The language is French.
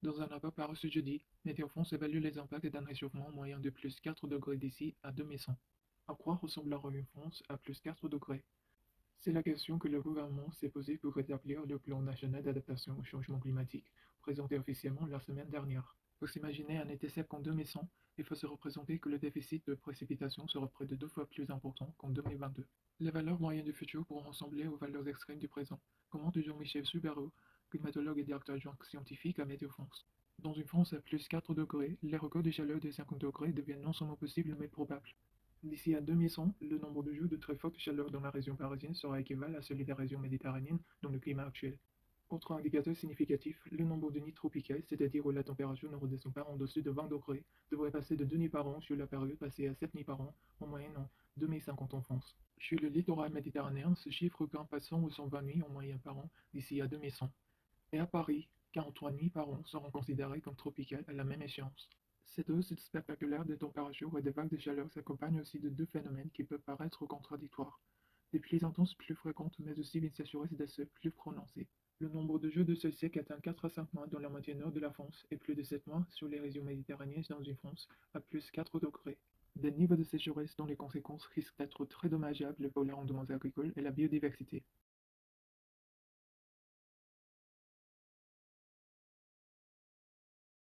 Dans un rapport paru ce jeudi, Météo France évalue les impacts d'un réchauffement moyen de plus 4 degrés d'ici à 2100. À quoi ressemblera une France à plus 4 degrés? C'est la question que le gouvernement s'est posée pour établir le plan national d'adaptation au changement climatique, présenté officiellement la semaine dernière. Pour s'imaginer un été sec en 2100, il faut se représenter que le déficit de précipitation sera près de 2 fois plus important qu'en 2022. Les valeurs moyennes du futur pourront ressembler aux valeurs extrêmes du présent, commente Jean-Michel Subaru, climatologue et directeur adjoint scientifique à Météo France. Dans une France à plus 4 degrés, les records de chaleur de 50 degrés deviennent non seulement possibles mais probables. D'ici à 2100, le nombre de jours de très forte chaleur dans la région parisienne sera équivalent à celui des régions méditerranéennes dans le climat actuel. Autre indicateur significatif, le nombre de nuits tropicales, c'est-à-dire où la température ne redescend pas en dessous de 20 degrés, devrait passer de 2 nuits par an sur la période passée à 7 nuits par an, en moyenne en 2050 en France. Sur le littoral méditerranéen, ce chiffre grimpe à 100 ou 120 nuits en moyenne par an d'ici à 2100. Et à Paris, 43 nuits par an seront considérées comme tropicales à la même échéance. Cette hausse spectaculaire des températures et des vagues de chaleur s'accompagne aussi de deux phénomènes qui peuvent paraître contradictoires. Des pluies intenses plus fréquentes, mais aussi une sécheresse des sols plus prononcée. Le nombre de jours de ce siècle atteint 4 à 5 mois dans la moitié nord de la France et plus de 7 mois sur les régions méditerranéennes dans une France à plus 4 degrés. Des niveaux de sécheresse dont les conséquences risquent d'être très dommageables pour les rendements agricoles et la biodiversité.